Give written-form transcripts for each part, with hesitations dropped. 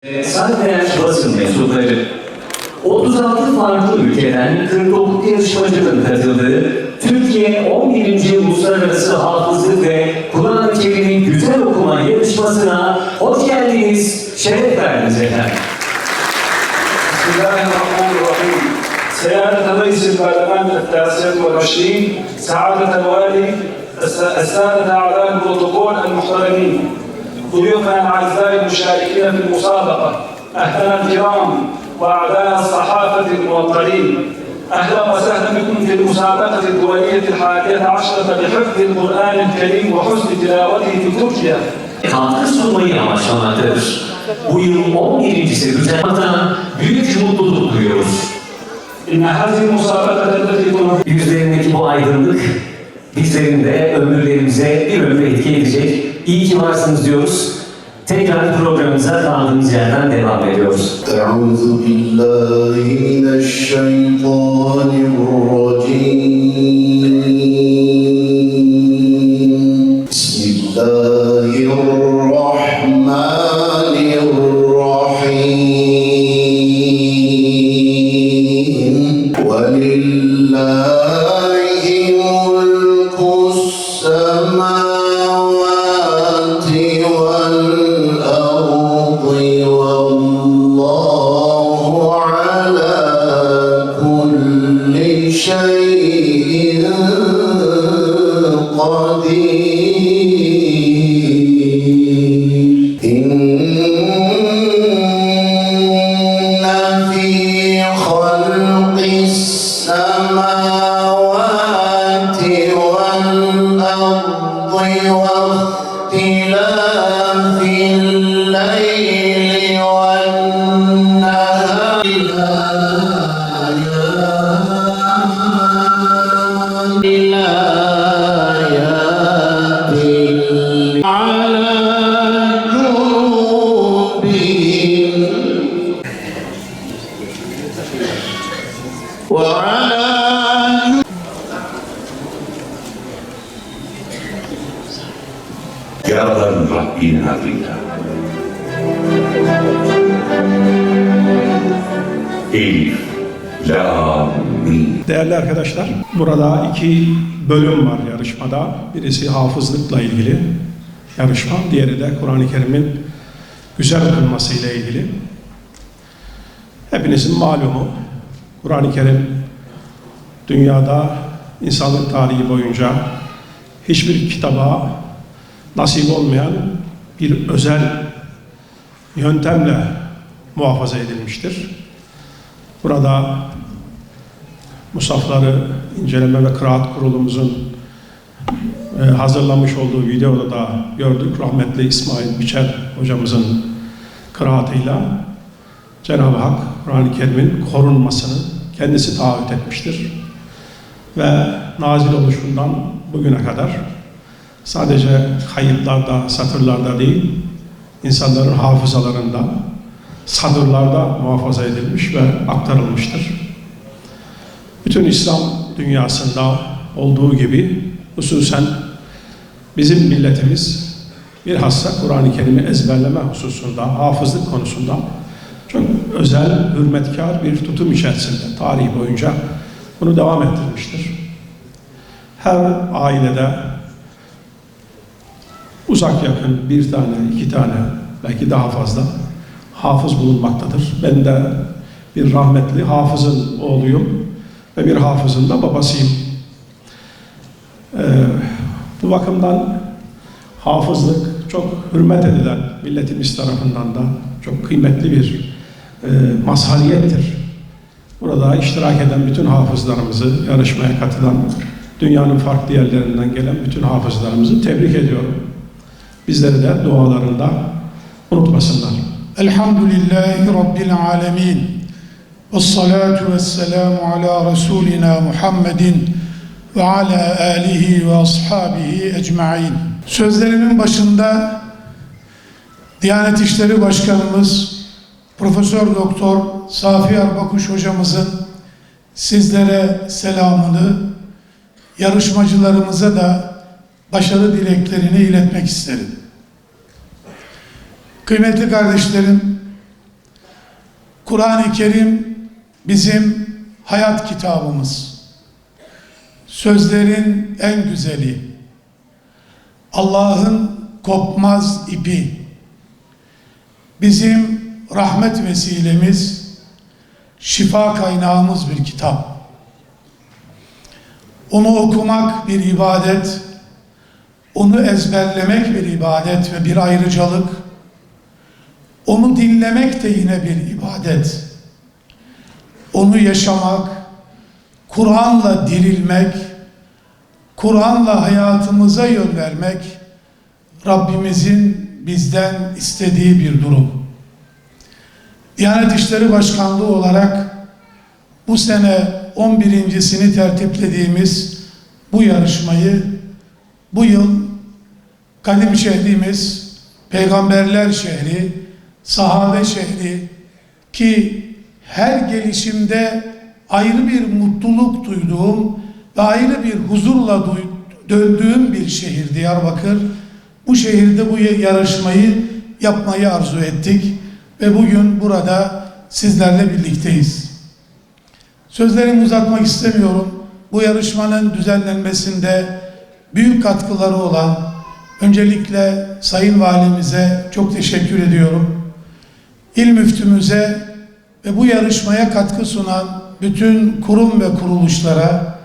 Saygıdeğer basın mensupları, 36 farklı ülkeden 49 yarışmacının katıldığı Türkiye 11. Uluslararası Hafızlık ve Kur'an-ı Kerim'in güzel okuma yarışmasına hoş geldiniz, şeref verdiniz efendim. Bismillahirrahmanirrahim. سيادة رئيس البرلمان التاسع والعشرين، سعادة الوالي، السادة أعضاء البروتوكول المحترمين، ضيوفنا الأعزاء المشاركين في المسابقة، أهلنا الكرام وأعضاء الصحافة الموقرين، أهلا وسهلا بكم في المسابقة الدولية الحادية عشرة لحفظ القرآن الكريم وحسن تلاوته في تركيا. Katkı sunmayı amaçlamaktadır. Bu yıl 11.si düzenlemekten büyük mutluluk duyuyoruz. إن هذه المسابقة التي Yüzlerindeki bu aydınlık bizlerin de ömürlerimize bir ömür etki edecek. İyi ki varsınız diyoruz. Tekrar programımıza kaldığımız yerden devam ediyoruz. Euzu billahi mineşşeytanirracim. Bismillahirrahmanirrahim. Velillahi mulkus semavati vel ardi vallahu ala kulli şeyin kadir. İnne fî halqis semavati vel ardi ve ihtilafil leyli ven nehari ala junubihim ve ala Yaradan Rabbin adıyla. Elif, Lam, Mim. Değerli arkadaşlar, burada iki bölüm var yarışmada. Birisi hafızlıkla ilgili yarışma, diğeri de Kur'an-ı Kerim'in güzel okunması ile ilgili. Hepinizin malumu, Kur'an-ı Kerim dünyada insanlık tarihi boyunca hiçbir kitaba nasip olmayan bir özel yöntemle muhafaza edilmiştir. Burada musafları inceleme ve kıraat kurulumuzun hazırlamış olduğu videoda da gördük. Rahmetli İsmail Biçer hocamızın kıraatıyla Cenab-ı Hak Kur'an-ı Kerim'in korunmasını kendisi taahhüt etmiştir. Ve nazil oluşundan bugüne kadar sadece kayıtlarda, satırlarda değil, insanların hafızalarında, sadırlarda muhafaza edilmiş ve aktarılmıştır. Bütün İslam dünyasında olduğu gibi hususen bizim milletimiz bilhassa Kur'an-ı Kerim'i ezberleme hususunda, hafızlık konusunda çok özel, hürmetkar bir tutum içerisinde tarih boyunca bunu devam ettirmiştir. Her ailede uzak yakın bir tane, iki tane, belki daha fazla hafız bulunmaktadır. Ben de bir rahmetli hafızın oğluyum ve bir hafızın da babasıyım. Bu bakımdan hafızlık çok hürmet edilen milletimiz tarafından da çok kıymetli bir mazhariyettir. Burada iştirak eden bütün hafızlarımızı, yarışmaya katılan, dünyanın farklı yerlerinden gelen bütün hafızlarımızı tebrik ediyorum. Bizleri de dualarında unutmasınlar. Elhamdülillahi Rabbil alemin. Vessalatu vesselamu ala Resulina Muhammedin ve ala alihi ve ashabihi ecmain. Sözlerimin başında Diyanet İşleri Başkanımız Profesör Doktor Safi Arbakuş hocamızın sizlere selamını, yarışmacılarımıza da başarı dileklerini iletmek isterim. Kıymetli kardeşlerim, Kur'an-ı Kerim bizim hayat kitabımız. Sözlerin en güzeli. Allah'ın kopmaz ipi. Bizim rahmet vesilemiz, şifa kaynağımız bir kitap. Onu okumak bir ibadet, onu ezberlemek bir ibadet ve bir ayrıcalık. Onu dinlemek de yine bir ibadet. Onu yaşamak, Kur'an'la dirilmek, Kur'an'la hayatımıza yön vermek Rabbimizin bizden istediği bir durum. Diyanet İşleri Başkanlığı olarak bu sene 11.sini tertiplediğimiz bu yarışmayı bu yıl kadim şehrimiz, peygamberler şehri, sahabe şehri ki her gelişimde ayrı bir mutluluk duyduğum ve ayrı bir huzurla döndüğüm bir şehir Diyarbakır. Bu şehirde bu yarışmayı yapmayı arzu ettik ve bugün burada sizlerle birlikteyiz. Sözlerimi uzatmak istemiyorum. Bu yarışmanın düzenlenmesinde büyük katkıları olan öncelikle Sayın Valimize çok teşekkür ediyorum. İl Müftümüze ve bu yarışmaya katkı sunan bütün kurum ve kuruluşlara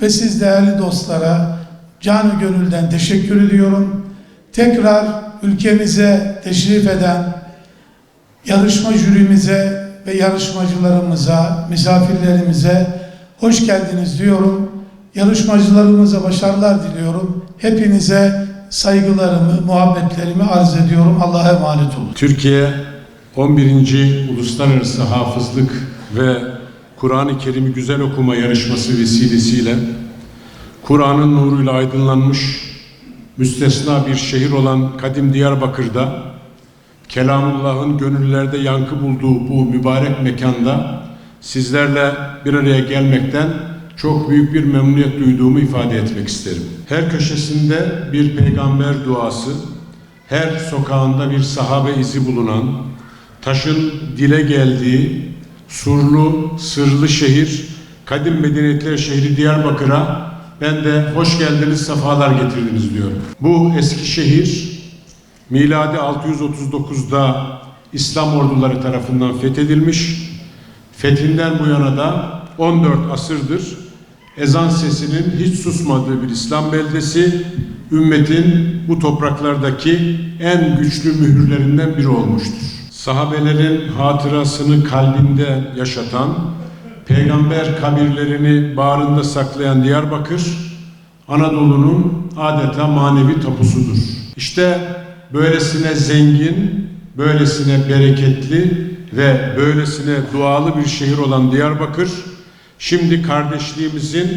ve siz değerli dostlara canı gönülden teşekkür ediyorum. Tekrar ülkemize teşrif eden yarışma jürimize ve yarışmacılarımıza, misafirlerimize hoş geldiniz diyorum. Yarışmacılarımıza başarılar diliyorum. Hepinize saygılarımı, muhabbetlerimi arz ediyorum. Allah'a emanet olun. Türkiye 11. Uluslararası Hafızlık ve Kur'an-ı Kerim'i güzel okuma yarışması vesilesiyle Kur'an'ın nuruyla aydınlanmış müstesna bir şehir olan kadim Diyarbakır'da Kelamullah'ın gönüllerde yankı bulduğu bu mübarek mekanda sizlerle bir araya gelmekten çok büyük bir memnuniyet duyduğumu ifade etmek isterim. Her köşesinde bir peygamber duası, her sokağında bir sahabe izi bulunan, taşın dile geldiği surlu, sırlı şehir, kadim medeniyetler şehri Diyarbakır'a ben de hoş geldiniz, sefalar getirdiniz diyorum. Bu eski şehir miladi 639'da İslam orduları tarafından fethedilmiş. Fethinden bu yana da 14 asırdır ezan sesinin hiç susmadığı bir İslam beldesi, ümmetin bu topraklardaki en güçlü mühürlerinden biri olmuştur. Sahabelerin hatırasını kalbinde yaşatan, peygamber kabirlerini bağrında saklayan Diyarbakır, Anadolu'nun adeta manevi tapusudur. İşte böylesine zengin, böylesine bereketli ve böylesine dualı bir şehir olan Diyarbakır, şimdi kardeşliğimizin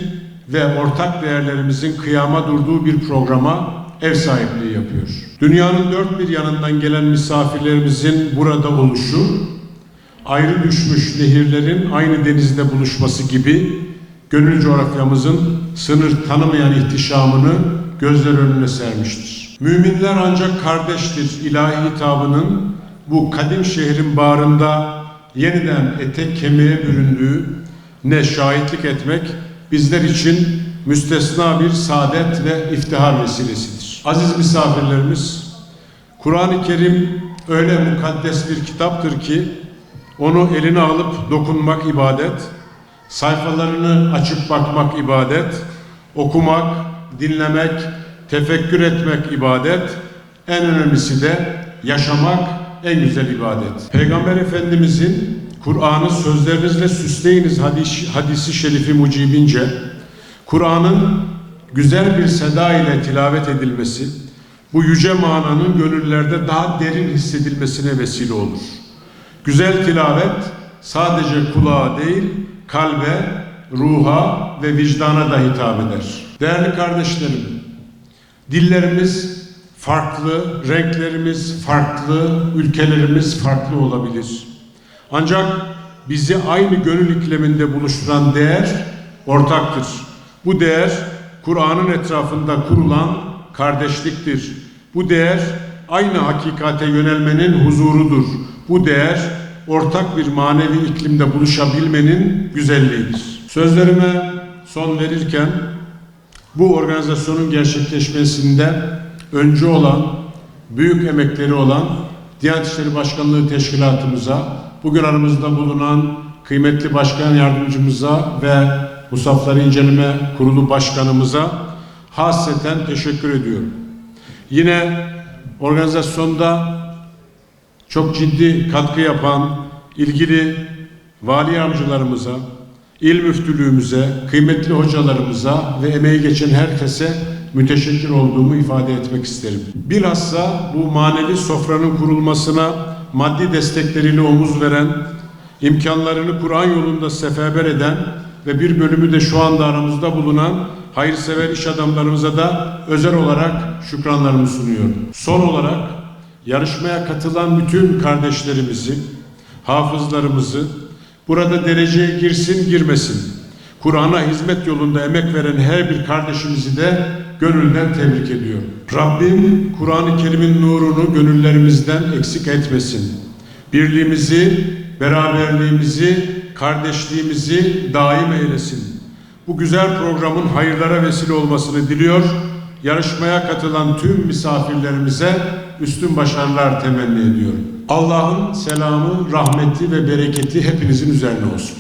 ve ortak değerlerimizin kıyama durduğu bir programa ev sahipliği yapıyor. Dünyanın dört bir yanından gelen misafirlerimizin burada oluşu, ayrı düşmüş nehirlerin aynı denizde buluşması gibi gönül coğrafyamızın sınır tanımayan ihtişamını gözler önüne sermiştir. Müminler ancak kardeştir ilahi hitabının bu kadim şehrin bağrında yeniden etek kemiğe büründüğü ne şahitlik etmek bizler için müstesna bir saadet ve iftihar vesilesidir. Aziz misafirlerimiz, Kur'an-ı Kerim öyle mukaddes bir kitaptır ki onu eline alıp dokunmak ibadet, sayfalarını açıp bakmak ibadet, okumak, dinlemek, tefekkür etmek ibadet, en önemlisi de yaşamak en güzel ibadet. Peygamber Efendimizin Kur'an'ı sözlerinizle süsleyiniz hadisi şerifi mucibince Kur'an'ın güzel bir seda ile tilavet edilmesi bu yüce mananın gönüllerde daha derin hissedilmesine vesile olur. Güzel tilavet sadece kulağa değil kalbe, ruha ve vicdana da hitap eder. Değerli kardeşlerim, dillerimiz farklı, renklerimiz farklı, ülkelerimiz farklı olabilir. Ancak bizi aynı gönül ikliminde buluşturan değer ortaktır. Bu değer Kur'an'ın etrafında kurulan kardeşliktir. Bu değer aynı hakikate yönelmenin huzurudur. Bu değer ortak bir manevi iklimde buluşabilmenin güzelliğidir. Sözlerime son verirken bu organizasyonun gerçekleşmesinde öncü olan, büyük emekleri olan Diyanet İşleri Başkanlığı Teşkilatımıza, bugün aramızda bulunan kıymetli başkan yardımcımıza ve Musafları İnceleme Kurulu Başkanımıza hasreten teşekkür ediyorum. Yine organizasyonda çok ciddi katkı yapan ilgili vali yardımcılarımıza, il müftülüğümüze, kıymetli hocalarımıza ve emeği geçen herkese müteşekkir olduğumu ifade etmek isterim. Bilhassa bu manevi sofranın kurulmasına maddi destekleriyle omuz veren, imkanlarını Kur'an yolunda seferber eden ve bir bölümü de şu anda aramızda bulunan hayırsever iş adamlarımıza da özel olarak şükranlarımı sunuyorum. Son olarak yarışmaya katılan bütün kardeşlerimizi, hafızlarımızı, burada dereceye girsin girmesin, Kur'an'a hizmet yolunda emek veren her bir kardeşimizi de gönülden tebrik ediyorum. Rabbim Kur'an-ı Kerim'in nurunu gönüllerimizden eksik etmesin. Birliğimizi, beraberliğimizi, kardeşliğimizi daim eylesin. Bu güzel programın hayırlara vesile olmasını diliyor. Yarışmaya katılan tüm misafirlerimize üstün başarılar temenni ediyorum. Allah'ın selamı, rahmeti ve bereketi hepinizin üzerine olsun.